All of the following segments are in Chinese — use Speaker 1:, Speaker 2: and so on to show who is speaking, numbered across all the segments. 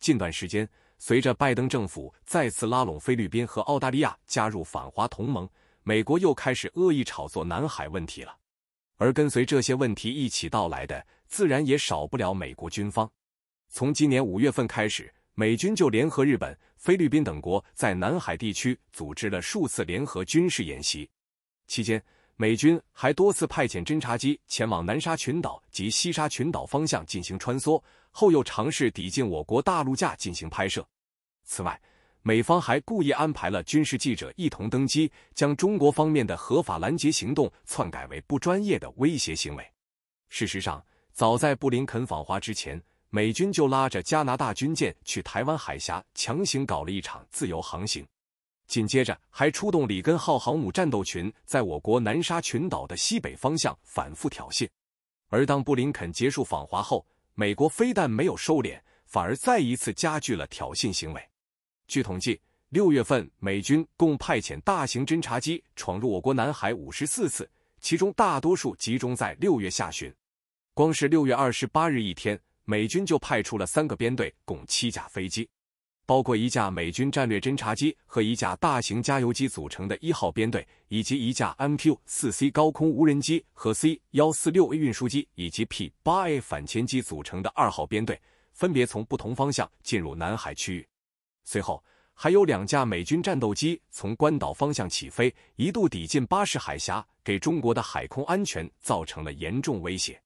Speaker 1: 近段时间，随着拜登政府再次拉拢菲律宾和澳大利亚加入反华同盟，美国又开始恶意炒作南海问题了。而跟随这些问题一起到来的，自然也少不了美国军方。从今年5月份开始，美军就联合日本、菲律宾等国在南海地区组织了数次联合军事演习。期间，美军还多次派遣侦察机前往南沙群岛及西沙群岛方向进行穿梭，后又尝试抵近我国大陆架进行拍摄。此外，美方还故意安排了军事记者一同登机，将中国方面的合法拦截行动篡改为不专业的威胁行为。事实上，早在布林肯访华之前，美军就拉着加拿大军舰去台湾海峡强行搞了一场自由航行，紧接着还出动里根号航母战斗群在我国南沙群岛的西北方向反复挑衅。而当布林肯结束访华后，美国非但没有收敛，反而再一次加剧了挑衅行为。据统计，6月份美军共派遣大型侦察机闯入我国南海54次，其中大多数集中在6月下旬。光是6月28日一天，美军就派出了3个编队，共7架飞机，包括1架美军战略侦察机和1架大型加油机组成的1号编队，以及1架 MQ-4C 高空无人机和 C-146A 运输机以及 P-8A 反潜机组成的2号编队，分别从不同方向进入南海区域。随后，还有2架美军战斗机从关岛方向起飞，一度抵近巴士海峡，给中国的海空安全造成了严重威胁。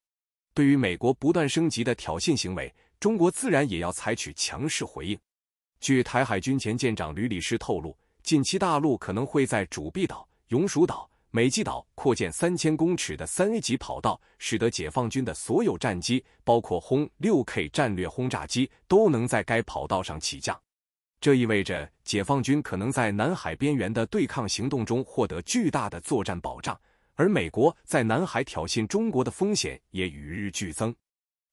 Speaker 1: 对于美国不断升级的挑衅行为，中国自然也要采取强势回应。据台海军前舰长吕礼师透露，近期大陆可能会在主碧岛、永暑岛、美济岛扩建3000公尺的3A 级跑道，使得解放军的所有战机，包括轰 6K 战略轰炸机，都能在该跑道上起降。这意味着解放军可能在南海边缘的对抗行动中获得巨大的作战保障，而美国在南海挑衅中国的风险也与日俱增。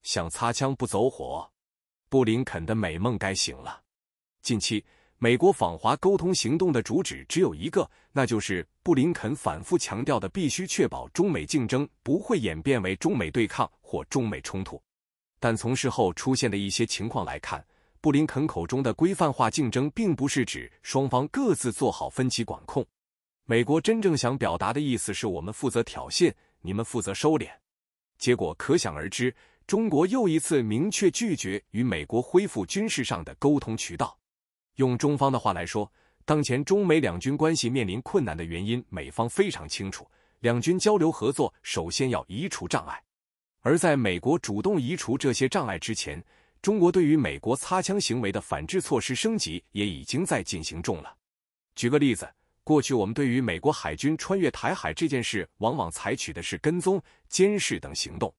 Speaker 1: 想擦枪不走火，布林肯的美梦该醒了。近期，美国访华沟通行动的主旨只有一个，那就是布林肯反复强调的必须确保中美竞争不会演变为中美对抗或中美冲突。但从事后出现的一些情况来看，布林肯口中的规范化竞争并不是指双方各自做好分歧管控。美国真正想表达的意思是我们负责挑衅，你们负责收敛。结果可想而知，中国又一次明确拒绝与美国恢复军事上的沟通渠道。用中方的话来说，当前中美两军关系面临困难的原因，美方非常清楚，两军交流合作首先要移除障碍。而在美国主动移除这些障碍之前，中国对于美国擦枪行为的反制措施升级也已经在进行中了。举个例子，过去我们对于美国海军穿越台海这件事往往采取的是跟踪、监视等行动，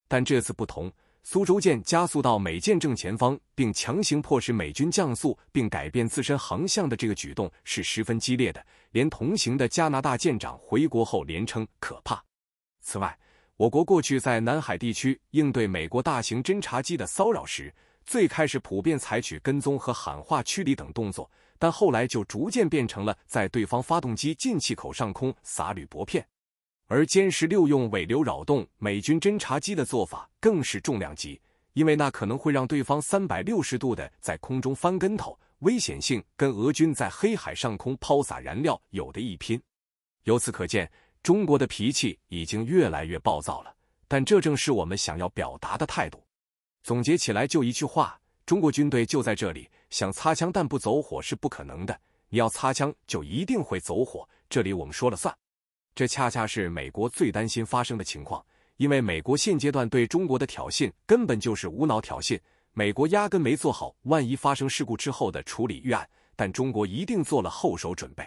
Speaker 1: 但这次不同，苏州舰加速到美舰正前方，并强行迫使美军降速并改变自身航向的这个举动是十分激烈的，连同行的加拿大舰长回国后连称可怕。此外，我国过去在南海地区应对美国大型侦察机的骚扰时，最开始普遍采取跟踪和喊话驱离等动作，但后来就逐渐变成了在对方发动机进气口上空撒铝箔片。而歼16用尾流扰动美军侦察机的做法更是重量级，因为那可能会让对方360度的在空中翻跟头，危险性跟俄军在黑海上空抛洒燃料有的一拼。由此可见，中国的脾气已经越来越暴躁了，但这正是我们想要表达的态度。总结起来就一句话，中国军队就在这里，想擦枪但不走火是不可能的，你要擦枪就一定会走火，这里我们说了算。这恰恰是美国最担心发生的情况，因为美国现阶段对中国的挑衅根本就是无脑挑衅，美国压根没做好万一发生事故之后的处理预案，但中国一定做了后手准备。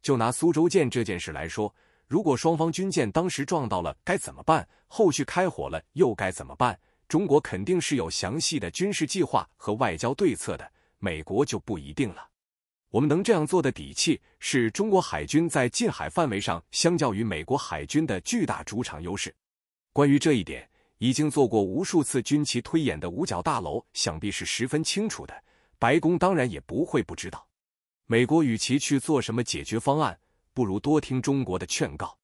Speaker 1: 就拿苏州舰这件事来说，如果双方军舰当时撞到了该怎么办？后续开火了又该怎么办？中国肯定是有详细的军事计划和外交对策的，美国就不一定了。我们能这样做的底气，是中国海军在近海范围上相较于美国海军的巨大主场优势。关于这一点，已经做过无数次军棋推演的五角大楼想必是十分清楚的，白宫当然也不会不知道。美国与其去做什么解决方案，不如多听中国的劝告。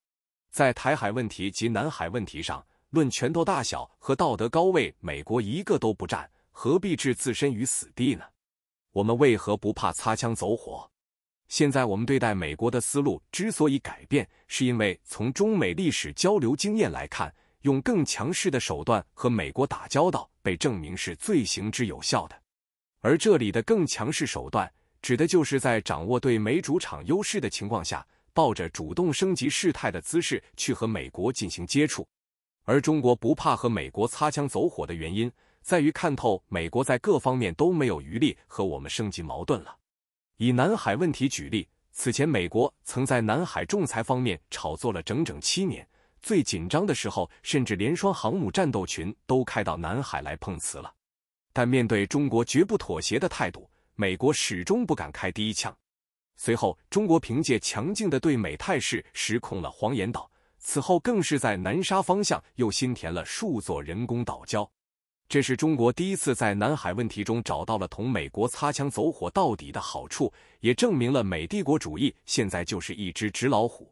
Speaker 1: 在台海问题及南海问题上，论拳头大小和道德高位，美国一个都不占，何必置自身于死地呢？我们为何不怕擦枪走火？现在我们对待美国的思路之所以改变，是因为从中美历史交流经验来看，用更强势的手段和美国打交道被证明是最行之有效的。而这里的更强势手段，指的就是在掌握对美主场优势的情况下，抱着主动升级事态的姿势去和美国进行接触。而中国不怕和美国擦枪走火的原因，在于看透美国在各方面都没有余力和我们升级矛盾了。以南海问题举例，此前美国曾在南海仲裁方面炒作了整整7年，最紧张的时候甚至连双航母战斗群都开到南海来碰瓷了。但面对中国绝不妥协的态度，美国始终不敢开第一枪。随后中国凭借强劲的对美态势失控了黄岩岛，此后更是在南沙方向又新填了数座人工岛礁。这是中国第一次在南海问题中找到了同美国擦枪走火到底的好处，也证明了美帝国主义现在就是一只纸老虎。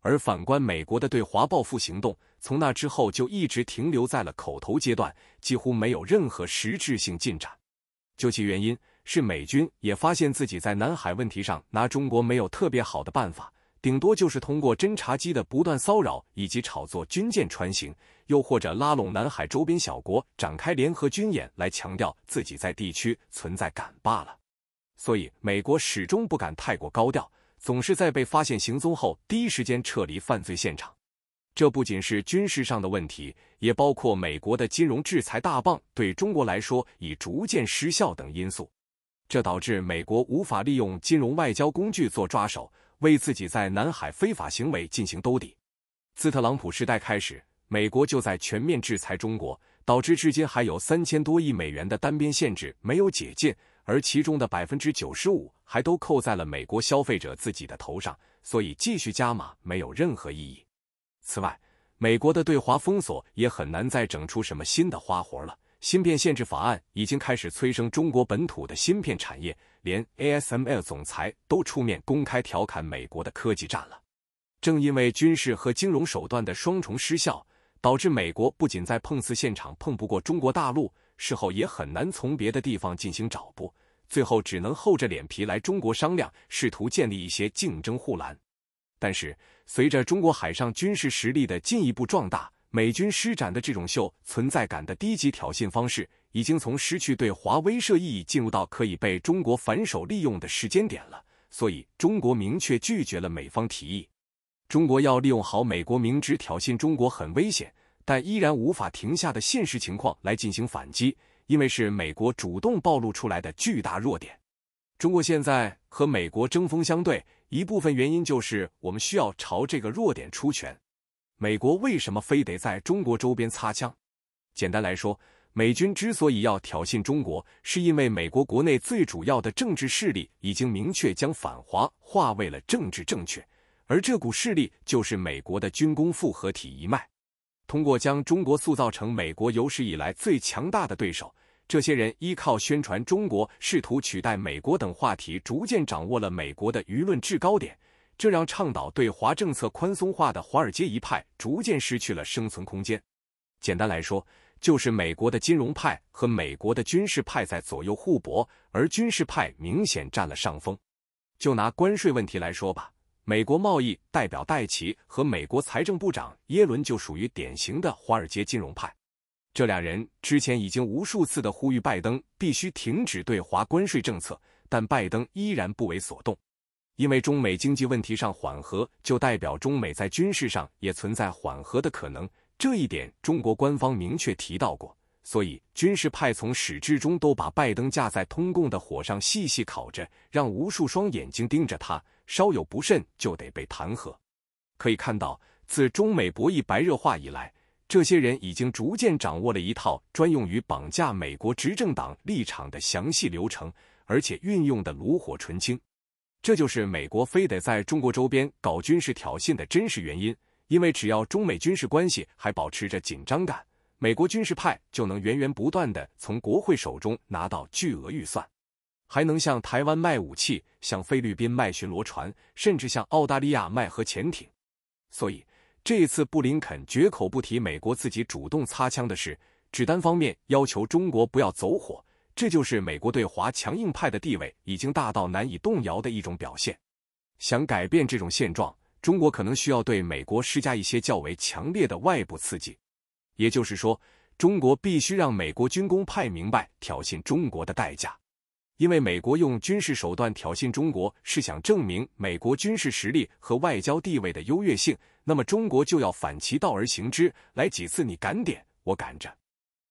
Speaker 1: 而反观美国的对华报复行动，从那之后就一直停留在了口头阶段，几乎没有任何实质性进展。究其原因，是美军也发现自己在南海问题上拿中国没有特别好的办法，顶多就是通过侦察机的不断骚扰以及炒作军舰穿行，又或者拉拢南海周边小国展开联合军演来强调自己在地区存在感罢了。所以美国始终不敢太过高调，总是在被发现行踪后第一时间撤离犯罪现场。这不仅是军事上的问题，也包括美国的金融制裁大棒对中国来说已逐渐失效等因素。这导致美国无法利用金融外交工具做抓手，为自己在南海非法行为进行兜底。自特朗普时代开始，美国就在全面制裁中国，导致至今还有3000多亿美元的单边限制没有解禁，而其中的 95% 还都扣在了美国消费者自己的头上，所以继续加码没有任何意义。此外，美国的对华封锁也很难再整出什么新的花活了。芯片限制法案已经开始催生中国本土的芯片产业，连 ASML 总裁都出面公开调侃美国的科技战了。正因为军事和金融手段的双重失效，导致美国不仅在碰瓷现场碰不过中国大陆，事后也很难从别的地方进行找补，最后只能厚着脸皮来中国商量，试图建立一些竞争护栏。但是随着中国海上军事实力的进一步壮大，美军施展的这种秀存在感的低级挑衅方式，已经从失去对华威慑意义进入到可以被中国反手利用的时间点了，所以中国明确拒绝了美方提议。中国要利用好美国明知挑衅中国很危险，但依然无法停下的现实情况来进行反击，因为是美国主动暴露出来的巨大弱点。中国现在和美国针锋相对，一部分原因就是我们需要朝这个弱点出拳。美国为什么非得在中国周边擦枪？简单来说，美军之所以要挑衅中国，是因为美国国内最主要的政治势力已经明确将反华划为了政治正确，而这股势力就是美国的军工复合体一脉。通过将中国塑造成美国有史以来最强大的对手，这些人依靠宣传中国、试图取代美国等话题，逐渐掌握了美国的舆论制高点。这让倡导对华政策宽松化的华尔街一派逐渐失去了生存空间。简单来说，就是美国的金融派和美国的军事派在左右互搏，而军事派明显占了上风。就拿关税问题来说吧，美国贸易代表戴奇和美国财政部长耶伦就属于典型的华尔街金融派。这俩人之前已经无数次地呼吁拜登必须停止对华关税政策，但拜登依然不为所动。因为中美经济问题上缓和，就代表中美在军事上也存在缓和的可能，这一点中国官方明确提到过。所以军事派从始至终都把拜登架在通共的火上细细烤着，让无数双眼睛盯着他，稍有不慎就得被弹劾。可以看到，自中美博弈白热化以来，这些人已经逐渐掌握了一套专用于绑架美国执政党立场的详细流程，而且运用的炉火纯青。这就是美国非得在中国周边搞军事挑衅的真实原因，因为只要中美军事关系还保持着紧张感，美国军事派就能源源不断地从国会手中拿到巨额预算，还能向台湾卖武器，向菲律宾卖巡逻船，甚至向澳大利亚卖核潜艇。所以这次布林肯绝口不提美国自己主动擦枪的事，只单方面要求中国不要走火，这就是美国对华强硬派的地位已经大到难以动摇的一种表现。想改变这种现状，中国可能需要对美国施加一些较为强烈的外部刺激。也就是说，中国必须让美国军工派明白挑衅中国的代价。因为美国用军事手段挑衅中国，是想证明美国军事实力和外交地位的优越性，那么中国就要反其道而行之，来几次你赶点，我赶着。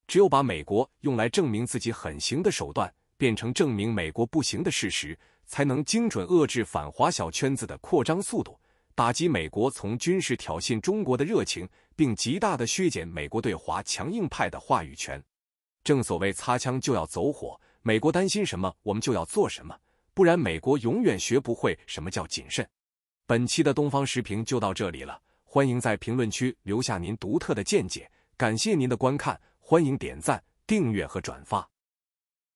Speaker 1: 只有把美国用来证明自己很行的手段，变成证明美国不行的事实，才能精准遏制反华小圈子的扩张速度，打击美国从军事挑衅中国的热情，并极大地削减美国对华强硬派的话语权。正所谓擦枪就要走火，美国担心什么，我们就要做什么，不然美国永远学不会什么叫谨慎。本期的东方时评就到这里了，欢迎在评论区留下您独特的见解，感谢您的观看，欢迎点赞、订阅和转发。